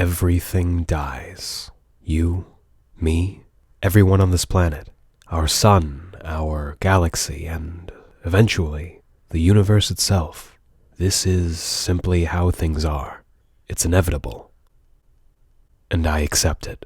everything dies. You, me, everyone on this planet, our sun, our galaxy, and eventually, the universe itself. This is simply how things are. It's inevitable. And I accept it.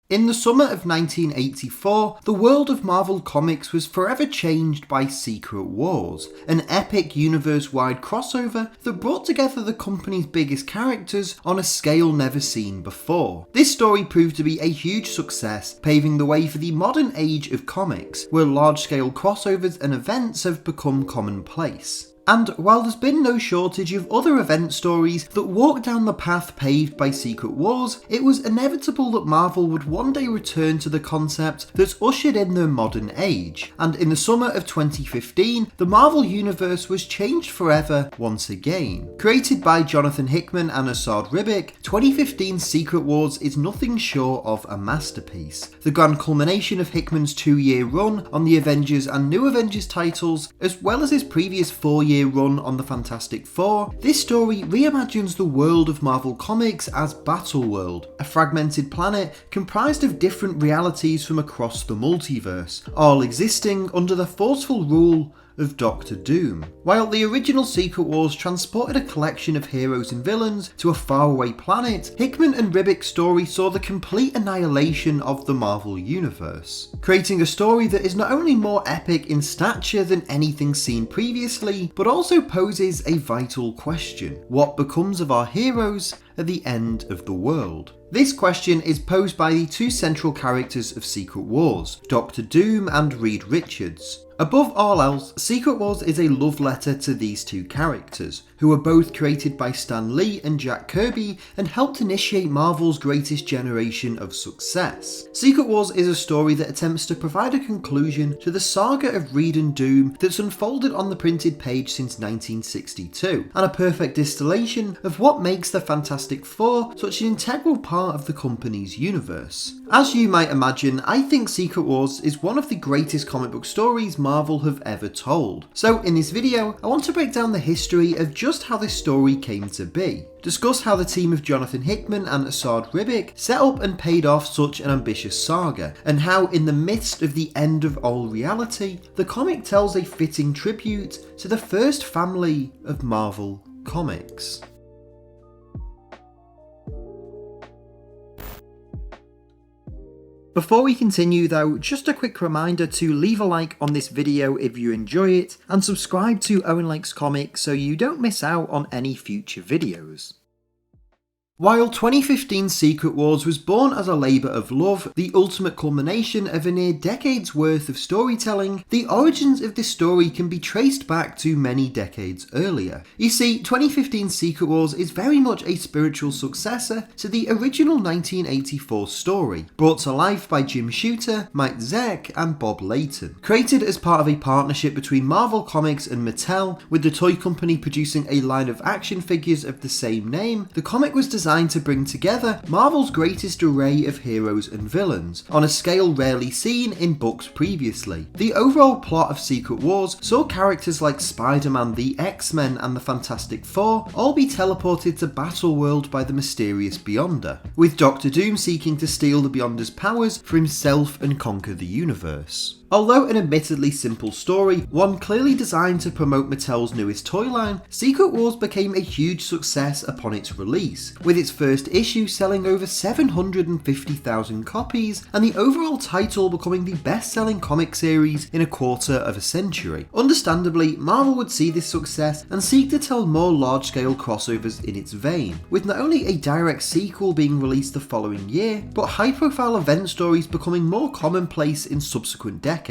In the summer of 1984, the world of Marvel Comics was forever changed by Secret Wars, an epic universe-wide crossover that brought together the company's biggest characters on a scale never seen before. This story proved to be a huge success, paving the way for the modern age of comics, where large-scale crossovers and events have become commonplace. And while there's been no shortage of other event stories that walk down the path paved by Secret Wars, it was inevitable that Marvel would one day return to the concept that's ushered in their modern age. And in the summer of 2015, the Marvel Universe was changed forever once again. Created by Jonathan Hickman and Esad Ribic, 2015's Secret Wars is nothing short of a masterpiece. The grand culmination of Hickman's 2-year run on the Avengers and New Avengers titles, as well as his previous 4-year run on the Fantastic Four, this story reimagines the world of Marvel Comics as Battleworld, a fragmented planet comprised of different realities from across the multiverse, all existing under the forceful rule of Doctor Doom. While the original Secret Wars transported a collection of heroes and villains to a faraway planet, Hickman and Ribic's story saw the complete annihilation of the Marvel Universe, creating a story that is not only more epic in stature than anything seen previously, but also poses a vital question: what becomes of our heroes at the end of the world? This question is posed by the two central characters of Secret Wars, Doctor Doom and Reed Richards. Above all else, Secret Wars is a love letter to these two characters, who were both created by Stan Lee and Jack Kirby and helped initiate Marvel's greatest generation of success. Secret Wars is a story that attempts to provide a conclusion to the saga of Reed and Doom that's unfolded on the printed page since 1962, and a perfect distillation of what makes the Fantastic Four such an integral part of the company's universe. As you might imagine, I think Secret Wars is one of the greatest comic book stories Marvel have ever told. So in this video, I want to break down the history of just how this story came to be, discuss how the team of Jonathan Hickman and Esad Ribic set up and paid off such an ambitious saga, and how in the midst of the end of all reality, the comic tells a fitting tribute to the first family of Marvel Comics. Before we continue though, just a quick reminder to leave a like on this video if you enjoy it, and subscribe to Owen Likes Comics so you don't miss out on any future videos. While 2015's Secret Wars was born as a labour of love, the ultimate culmination of a near decade's worth of storytelling, the origins of this story can be traced back to many decades earlier. You see, 2015's Secret Wars is very much a spiritual successor to the original 1984 story, brought to life by Jim Shooter, Mike Zeck and Bob Layton. Created as part of a partnership between Marvel Comics and Mattel, with the toy company producing a line of action figures of the same name, the comic was designed to bring together Marvel's greatest array of heroes and villains, on a scale rarely seen in books previously. The overall plot of Secret Wars saw characters like Spider-Man, the X-Men and the Fantastic Four all be teleported to Battleworld by the mysterious Beyonder, with Doctor Doom seeking to steal the Beyonder's powers for himself and conquer the universe. Although an admittedly simple story, one clearly designed to promote Mattel's newest toy line, Secret Wars became a huge success upon its release, with its first issue selling over 750,000 copies, and the overall title becoming the best-selling comic series in a quarter of a century. Understandably, Marvel would see this success and seek to tell more large-scale crossovers in its vein, with not only a direct sequel being released the following year, but high-profile event stories becoming more commonplace in subsequent decades.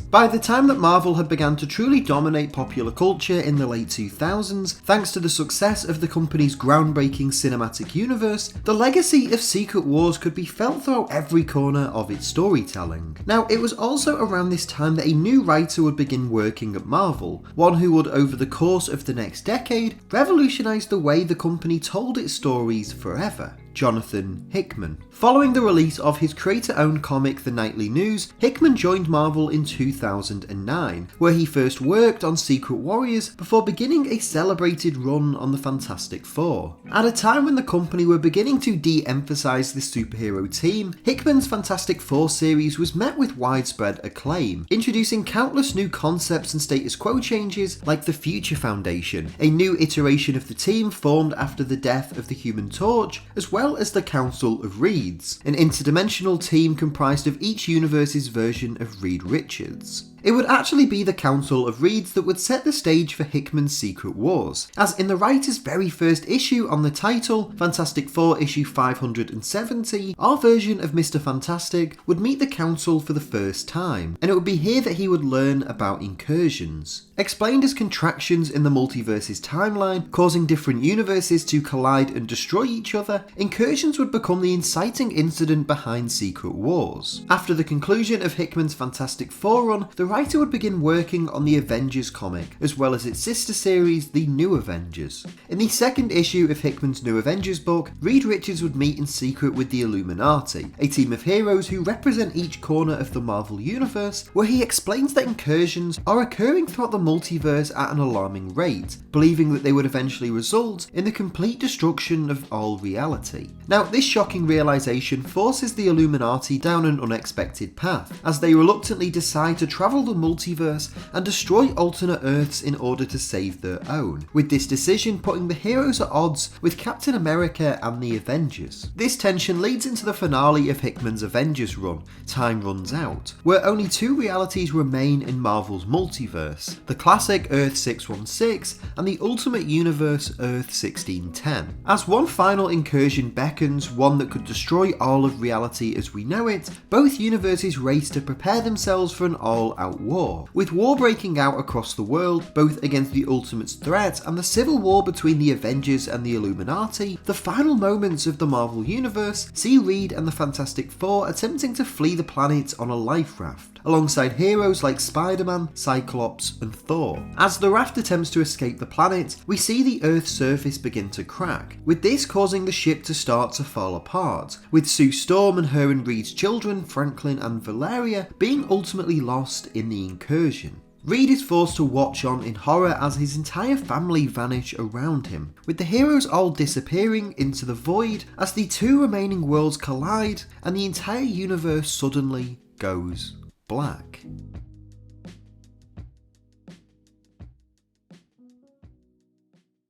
By the time that Marvel had begun to truly dominate popular culture in the late 2000s, thanks to the success of the company's groundbreaking cinematic universe, the legacy of Secret Wars could be felt throughout every corner of its storytelling. Now, it was also around this time that a new writer would begin working at Marvel, one who would, over the course of the next decade, revolutionize the way the company told its stories forever. Jonathan Hickman. Following the release of his creator-owned comic The Nightly News, Hickman joined Marvel in 2009, where he first worked on Secret Warriors before beginning a celebrated run on the Fantastic Four. At a time when the company were beginning to de-emphasize the superhero team, Hickman's Fantastic Four series was met with widespread acclaim, introducing countless new concepts and status quo changes like the Future Foundation, a new iteration of the team formed after the death of the Human Torch, as well as the Council of Reeds, an interdimensional team comprised of each universe's version of Reed Richards. It would actually be the Council of Reeds that would set the stage for Hickman's Secret Wars, as in the writer's very first issue on the title, Fantastic Four issue 570, our version of Mr. Fantastic would meet the Council for the first time, and it would be here that he would learn about incursions. Explained as contractions in the multiverse's timeline, causing different universes to collide and destroy each other, incursions would become the inciting incident behind Secret Wars. After the conclusion of Hickman's Fantastic Four run, the writer would begin working on the Avengers comic, as well as its sister series, The New Avengers. In the second issue of Hickman's New Avengers book, Reed Richards would meet in secret with the Illuminati, a team of heroes who represent each corner of the Marvel Universe, where he explains that incursions are occurring throughout the multiverse at an alarming rate, believing that they would eventually result in the complete destruction of all reality. Now, this shocking realization forces the Illuminati down an unexpected path, as they reluctantly decide to travel the multiverse and destroy alternate Earths in order to save their own, with this decision putting the heroes at odds with Captain America and the Avengers. This tension leads into the finale of Hickman's Avengers run, Time Runs Out, where only two realities remain in Marvel's multiverse, the classic Earth 616 and the Ultimate Universe Earth 1610. As one final incursion beckons, one that could destroy all of reality as we know it, both universes race to prepare themselves for an all-out war, with war breaking out across the world, both against the Ultimate's threat and the civil war between the Avengers and the Illuminati. The final moments of the Marvel Universe see Reed and the Fantastic Four attempting to flee the planet on a life raft, alongside heroes like Spider-Man, Cyclops and Thor. As the raft attempts to escape the planet, we see the Earth's surface begin to crack, with this causing the ship to start to fall apart, with Sue Storm and her and Reed's children, Franklin and Valeria, being ultimately lost in the incursion. Reed is forced to watch on in horror as his entire family vanish around him, with the heroes all disappearing into the void as the two remaining worlds collide and the entire universe suddenly goes black.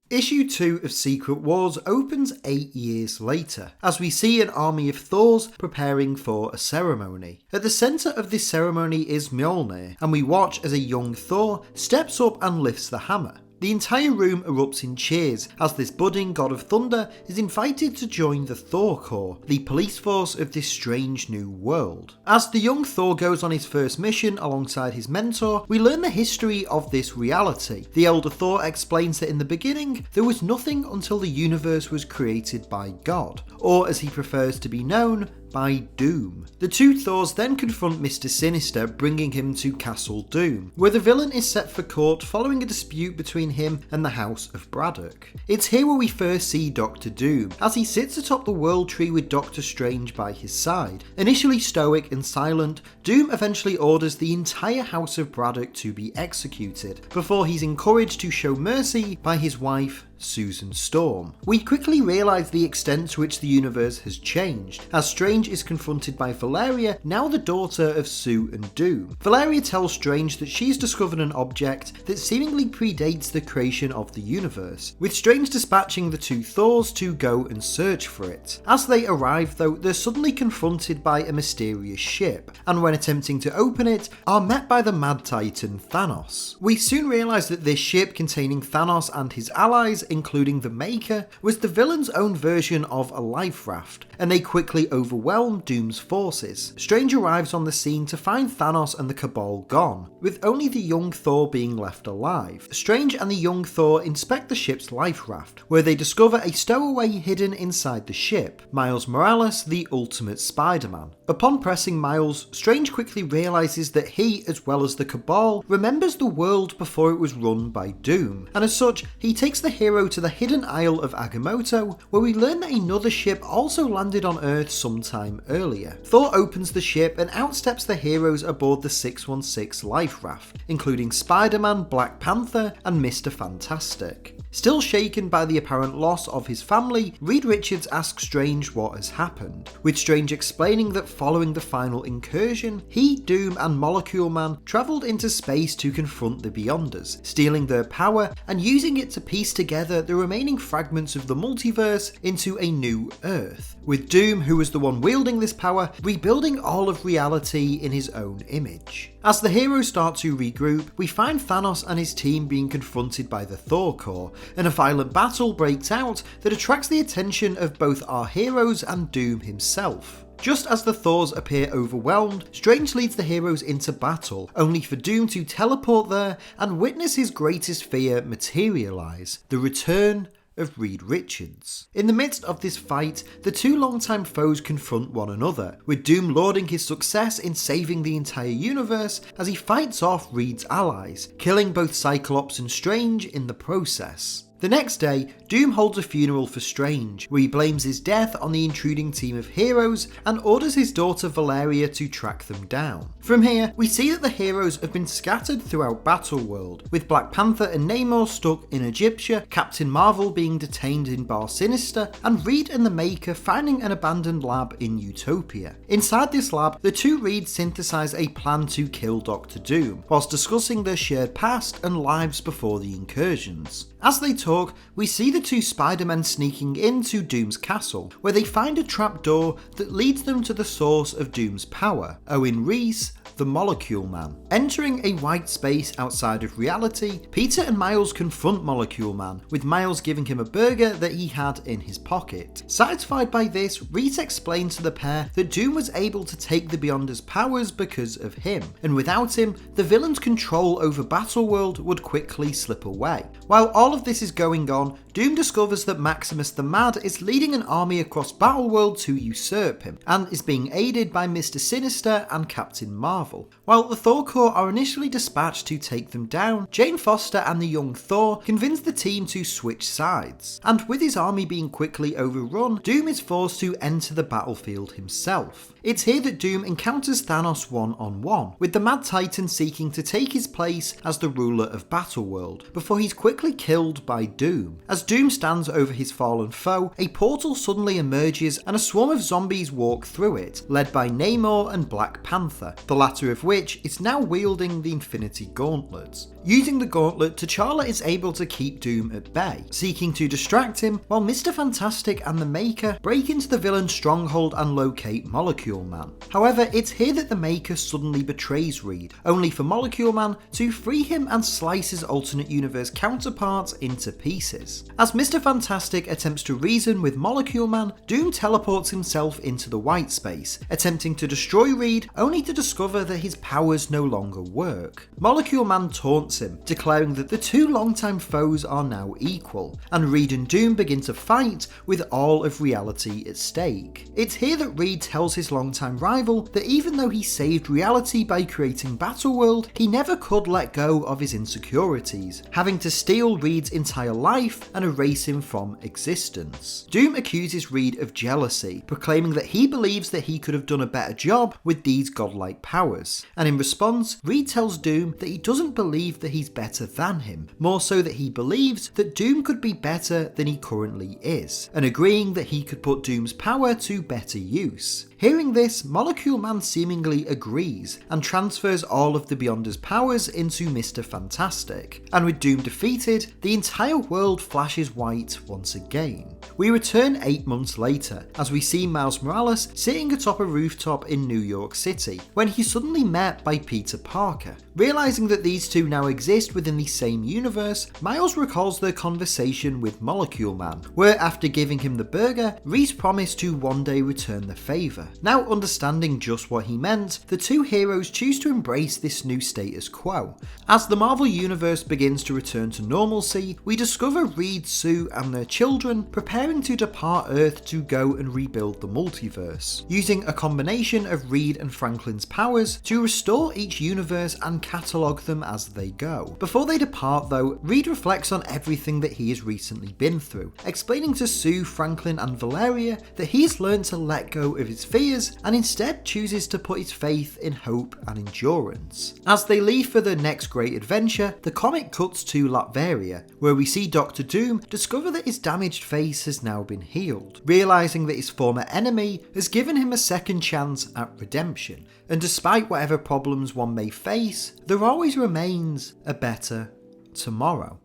Issue 2 of Secret Wars opens 8 years later, as we see an army of Thors preparing for a ceremony. At the centre of this ceremony is Mjolnir, and we watch as a young Thor steps up and lifts the hammer. The entire room erupts in cheers as this budding god of thunder is invited to join the Thor Corps, the police force of this strange new world. As the young Thor goes on his first mission alongside his mentor, we learn the history of this reality. The elder Thor explains that in the beginning, there was nothing until the universe was created by God, or as he prefers to be known, by Doom. The two Thors then confront Mr. Sinister, bringing him to Castle Doom, where the villain is set for court following a dispute between him and the House of Braddock. It's here where we first see Doctor Doom, as he sits atop the World Tree with Doctor Strange by his side. Initially stoic and silent, Doom eventually orders the entire House of Braddock to be executed, before he's encouraged to show mercy by his wife, Susan Storm. We quickly realise the extent to which the universe has changed, as Strange is confronted by Valeria, now the daughter of Sue and Doom. Valeria tells Strange that she's discovered an object that seemingly predates the creation of the universe, with Strange dispatching the two Thors to go and search for it. As they arrive though, they're suddenly confronted by a mysterious ship, and when attempting to open it, are met by the Mad Titan Thanos. We soon realise that this ship containing Thanos and his allies, including the Maker, was the villain's own version of a life raft, and they quickly overwhelm Doom's forces. Strange arrives on the scene to find Thanos and the Cabal gone, with only the young Thor being left alive. Strange and the young Thor inspect the ship's life raft, where they discover a stowaway hidden inside the ship, Miles Morales, the Ultimate Spider-Man. Upon pressing Miles, Strange quickly realises that he, as well as the Cabal, remembers the world before it was run by Doom, and as such, he takes the hero to the hidden Isle of Agamotto, where we learn that another ship also landed on Earth sometime earlier. Thor opens the ship and outsteps the heroes aboard the 616 life raft, including Spider-Man, Black Panther, and Mr. Fantastic. Still shaken by the apparent loss of his family, Reed Richards asks Strange what has happened, with Strange explaining that following the final incursion, he, Doom, and Molecule Man travelled into space to confront the Beyonders, stealing their power and using it to piece together the remaining fragments of the multiverse into a new Earth, with Doom, who was the one wielding this power, rebuilding all of reality in his own image. As the heroes start to regroup, we find Thanos and his team being confronted by the Thor Corps, and a violent battle breaks out that attracts the attention of both our heroes and Doom himself. Just as the Thors appear overwhelmed, Strange leads the heroes into battle, only for Doom to teleport there and witness his greatest fear materialise: the return of Reed Richards. In the midst of this fight, the two longtime foes confront one another, with Doom lauding his success in saving the entire universe as he fights off Reed's allies, killing both Cyclops and Strange in the process. The next day, Doom holds a funeral for Strange, where he blames his death on the intruding team of heroes and orders his daughter Valeria to track them down. From here, we see that the heroes have been scattered throughout Battleworld, with Black Panther and Namor stuck in Egyptia, Captain Marvel being detained in Bar Sinister, and Reed and the Maker finding an abandoned lab in Utopia. Inside this lab, the two Reeds synthesize a plan to kill Doctor Doom, whilst discussing their shared past and lives before the incursions. As they talk, we see the two Spider-Men sneaking into Doom's castle, where they find a trapdoor that leads them to the source of Doom's power, Owen Reese, the Molecule Man. Entering a white space outside of reality, Peter and Miles confront Molecule Man, with Miles giving him a burger that he had in his pocket. Satisfied by this, Reese explains to the pair that Doom was able to take the Beyonders' powers because of him, and without him, the villain's control over Battleworld would quickly slip away. While all of this is going on, Doom discovers that Maximus the Mad is leading an army across Battleworld to usurp him, and is being aided by Mr. Sinister and Captain Marvel. While the Thor Corps are initially dispatched to take them down, Jane Foster and the young Thor convince the team to switch sides, and with his army being quickly overrun, Doom is forced to enter the battlefield himself. It's here that Doom encounters Thanos one-on-one, with the Mad Titan seeking to take his place as the ruler of Battleworld, before he's quickly killed by Doom. As Doom stands over his fallen foe, a portal suddenly emerges and a swarm of zombies walk through it, led by Namor and Black Panther, the latter of which is now wielding the Infinity Gauntlet. Using the gauntlet, T'Challa is able to keep Doom at bay, seeking to distract him, while Mr. Fantastic and the Maker break into the villain's stronghold and locate Molecule Man. However, it's here that the Maker suddenly betrays Reed, only for Molecule Man to free him and slice his alternate universe counterparts into pieces. As Mr. Fantastic attempts to reason with Molecule Man, Doom teleports himself into the white space, attempting to destroy Reed, only to discover that his powers no longer work. Molecule Man taunts him, declaring that the two longtime foes are now equal, and Reed and Doom begin to fight with all of reality at stake. It's here that Reed tells his longtime rival that even though he saved reality by creating Battleworld, he never could let go of his insecurities, having to steal Reed's entire life and erase him from existence. Doom accuses Reed of jealousy, proclaiming that he believes that he could have done a better job with these godlike powers, and in response, Reed tells Doom that he doesn't believe that he's better than him, more so that he believes that Doom could be better than he currently is, and agreeing that he could put Doom's power to better use. Hearing this, Molecule Man seemingly agrees, and transfers all of the Beyonders' powers into Mr. Fantastic, and with Doom defeated, the entire world flashes white once again. We return 8 months later, as we see Miles Morales sitting atop a rooftop in New York City, when he's suddenly met by Peter Parker. Realising that these two now exist within the same universe, Miles recalls their conversation with Molecule Man, where after giving him the burger, Reese promised to one day return the favour. Now understanding just what he meant, the two heroes choose to embrace this new status quo. As the Marvel Universe begins to return to normalcy, we discover Reed, Sue and their children preparing preparing to depart Earth to go and rebuild the multiverse, using a combination of Reed and Franklin's powers to restore each universe and catalogue them as they go. Before they depart though, Reed reflects on everything that he has recently been through, explaining to Sue, Franklin and Valeria that he has learned to let go of his fears and instead chooses to put his faith in hope and endurance. As they leave for their next great adventure, the comic cuts to Latveria, where we see Doctor Doom discover that his damaged face has now been healed, realising that his former enemy has given him a second chance at redemption, and despite whatever problems one may face, there always remains a better tomorrow.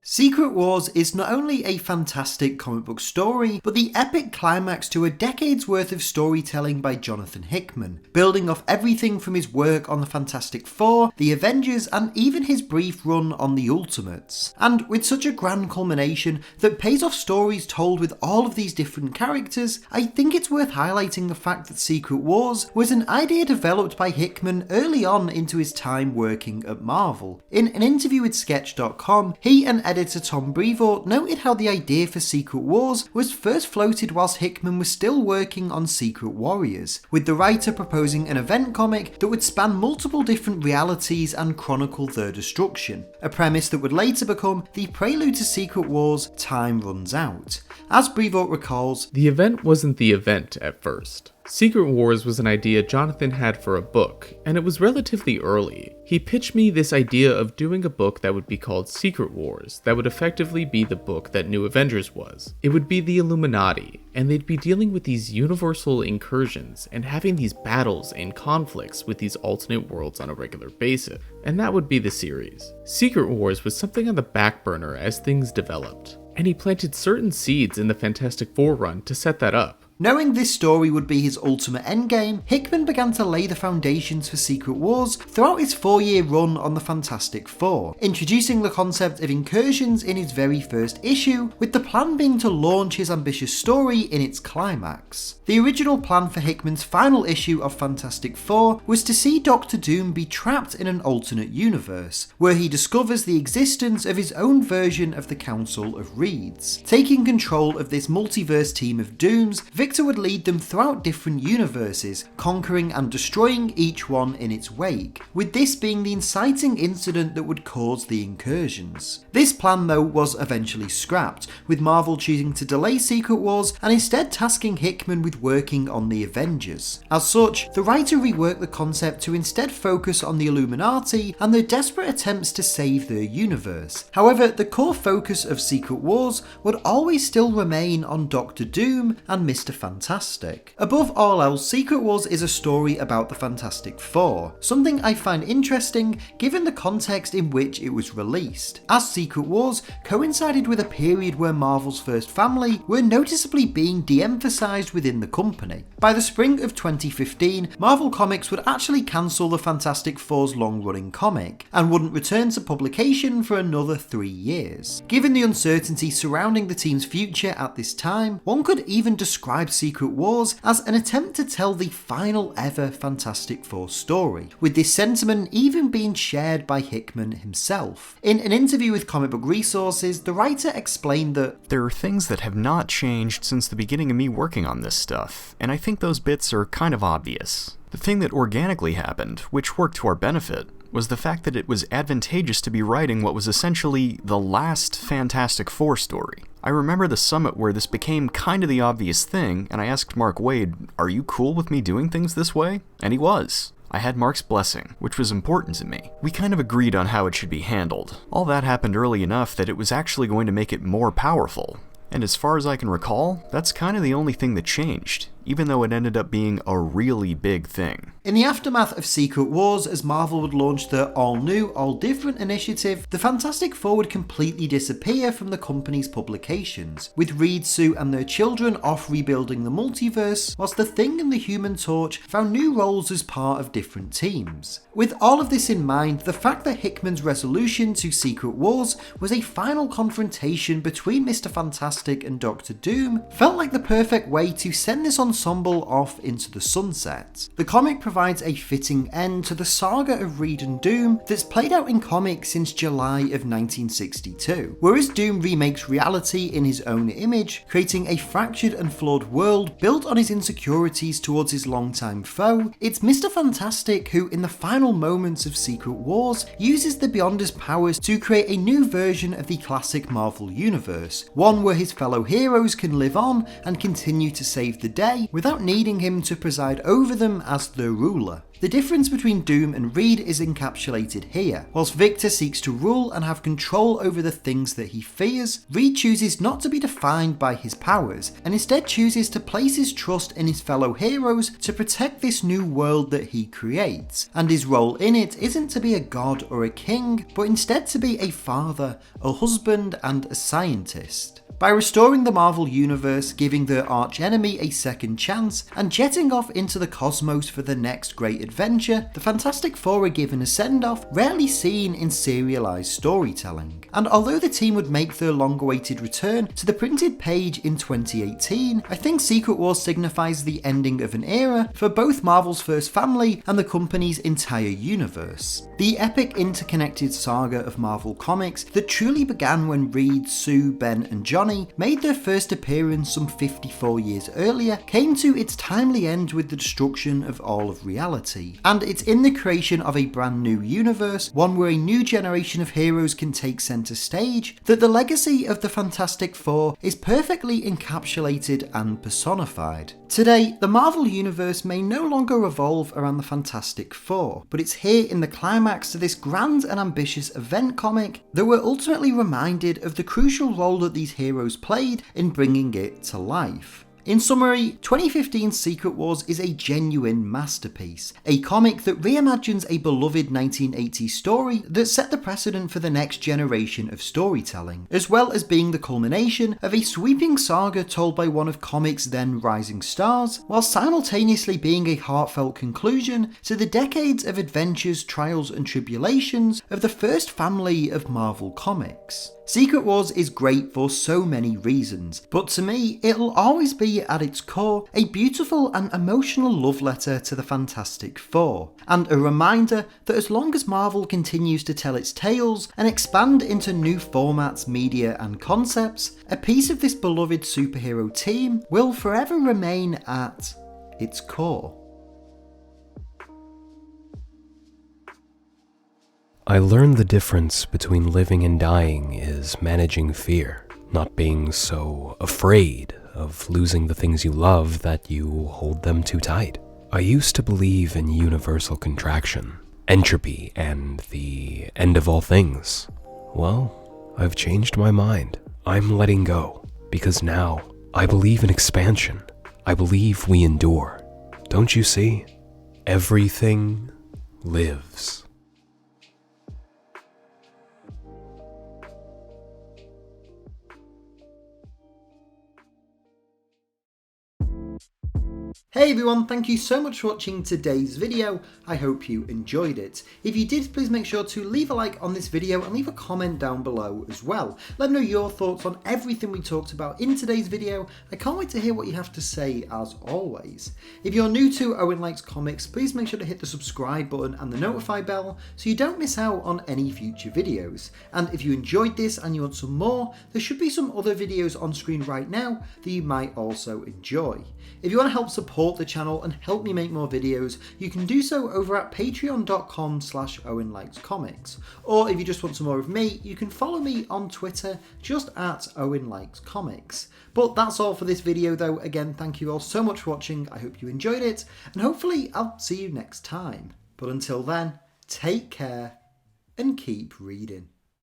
Secret Wars is not only a fantastic comic book story, but the epic climax to a decade's worth of storytelling by Jonathan Hickman, building off everything from his work on the Fantastic Four, the Avengers, and even his brief run on the Ultimates. And with such a grand culmination that pays off stories told with all of these different characters, I think it's worth highlighting the fact that Secret Wars was an idea developed by Hickman early on into his time working at Marvel. In an interview with Sketch.com, he and editor Tom Brevoort noted how the idea for Secret Wars was first floated whilst Hickman was still working on Secret Warriors, with the writer proposing an event comic that would span multiple different realities and chronicle their destruction, a premise that would later become the prelude to Secret Wars' Time Runs Out. As Brevoort recalls, the event wasn't the event at first. Secret Wars was an idea Jonathan had for a book, and it was relatively early. He pitched me this idea of doing a book that would be called Secret Wars, that would effectively be the book that New Avengers was. It would be the Illuminati, and they'd be dealing with these universal incursions and having these battles and conflicts with these alternate worlds on a regular basis. And that would be the series. Secret Wars was something on the back burner as things developed, and he planted certain seeds in the Fantastic Four run to set that up. Knowing this story would be his ultimate endgame, Hickman began to lay the foundations for Secret Wars throughout his 4-year run on the Fantastic Four, introducing the concept of incursions in his very first issue, with the plan being to launch his ambitious story in its climax. The original plan for Hickman's final issue of Fantastic Four was to see Doctor Doom be trapped in an alternate universe, where he discovers the existence of his own version of the Council of Reeds. Taking control of this multiverse team of Dooms, Victor would lead them throughout different universes, conquering and destroying each one in its wake, with this being the inciting incident that would cause the incursions. This plan though was eventually scrapped, with Marvel choosing to delay Secret Wars and instead tasking Hickman with working on the Avengers. As such, the writer reworked the concept to instead focus on the Illuminati and their desperate attempts to save their universe. However, the core focus of Secret Wars would always still remain on Doctor Doom and Mr. Fantastic. Above all else, Secret Wars is a story about the Fantastic Four, something I find interesting given the context in which it was released, as Secret Wars coincided with a period where Marvel's first family were noticeably being de-emphasised within the company. By the spring of 2015, Marvel Comics would actually cancel the Fantastic Four's long-running comic, and wouldn't return to publication for another 3 years. Given the uncertainty surrounding the team's future at this time, one could even describe Secret Wars as an attempt to tell the final ever Fantastic Four story, with this sentiment even being shared by Hickman himself. In an interview with Comic Book Resources, the writer explained that there are things that have not changed since the beginning of me working on this stuff, and I think those bits are kind of obvious. The thing that organically happened, which worked to our benefit, was the fact that it was advantageous to be writing what was essentially the last Fantastic Four story. I remember the summit where this became kind of the obvious thing, and I asked Mark Waid, "Are you cool with me doing things this way?" And he was. I had Mark's blessing, which was important to me. We kind of agreed on how it should be handled. All that happened early enough that it was actually going to make it more powerful. And as far as I can recall, that's kind of the only thing that changed, even though it ended up being a really big thing. In the aftermath of Secret Wars, as Marvel would launch their all-new, all-different initiative, the Fantastic Four would completely disappear from the company's publications, with Reed, Sue and their children off rebuilding the multiverse, whilst the Thing and the Human Torch found new roles as part of different teams. With all of this in mind, the fact that Hickman's resolution to Secret Wars was a final confrontation between Mr. Fantastic and Doctor Doom felt like the perfect way to send this ensemble off into the sunset. The comic provides a fitting end to the saga of Reed and Doom that's played out in comics since July of 1962. Whereas Doom remakes reality in his own image, creating a fractured and flawed world built on his insecurities towards his longtime foe, it's Mr. Fantastic who, in the final moments of Secret Wars, uses the Beyonder's powers to create a new version of the classic Marvel universe, one where his fellow heroes can live on and continue to save the day without needing him to preside over them as the ruler. The difference between Doom and Reed is encapsulated here. Whilst Victor seeks to rule and have control over the things that he fears, Reed chooses not to be defined by his powers, and instead chooses to place his trust in his fellow heroes to protect this new world that he creates. And his role in it isn't to be a god or a king, but instead to be a father, a husband, and a scientist. By restoring the Marvel Universe, giving their archenemy a second chance, and jetting off into the cosmos for the next great adventure, the Fantastic Four are given a send-off rarely seen in serialised storytelling. And although the team would make their long-awaited return to the printed page in 2018, I think Secret Wars signifies the ending of an era for both Marvel's first family and the company's entire universe. The epic interconnected saga of Marvel Comics that truly began when Reed, Sue, Ben and Johnny made their first appearance some 54 years earlier came to its timely end with the destruction of all of reality. And it's in the creation of a brand new universe, one where a new generation of heroes can take centre stage, that the legacy of the Fantastic Four is perfectly encapsulated and personified. Today, the Marvel Universe may no longer revolve around the Fantastic Four, but it's here in the climax to this grand and ambitious event comic that we're ultimately reminded of the crucial role that these heroes played in bringing it to life. In summary, 2015's Secret Wars is a genuine masterpiece, a comic that reimagines a beloved 1980s story that set the precedent for the next generation of storytelling, as well as being the culmination of a sweeping saga told by one of comics' then rising stars, while simultaneously being a heartfelt conclusion to the decades of adventures, trials and tribulations of the first family of Marvel Comics. Secret Wars is great for so many reasons, but to me, it'll always be at its core a beautiful and emotional love letter to the Fantastic Four, and a reminder that as long as Marvel continues to tell its tales and expand into new formats, media and concepts, a piece of this beloved superhero team will forever remain at its core. I learned the difference between living and dying is managing fear, not being so afraid of losing the things you love that you hold them too tight. I used to believe in universal contraction, entropy, and the end of all things. Well, I've changed my mind. I'm letting go, because now I believe in expansion. I believe we endure. Don't you see? Everything lives. Hey everyone, thank you so much for watching today's video. I hope you enjoyed it. If you did, please make sure to leave a like on this video and leave a comment down below as well. Let me know your thoughts on everything we talked about in today's video. I can't wait to hear what you have to say as always. If you're new to Owen Likes Comics, please make sure to hit the subscribe button and the notify bell so you don't miss out on any future videos. And if you enjoyed this and you want some more, there should be some other videos on screen right now that you might also enjoy. If you want to help support the channel and help me make more videos, you can do so over at patreon.com/OwenLikesComics. Or if you just want some more of me, you can follow me on Twitter just at OwenLikesComics. But that's all for this video though. Again, thank you all so much for watching. I hope you enjoyed it, and hopefully I'll see you next time. But until then, take care and keep reading.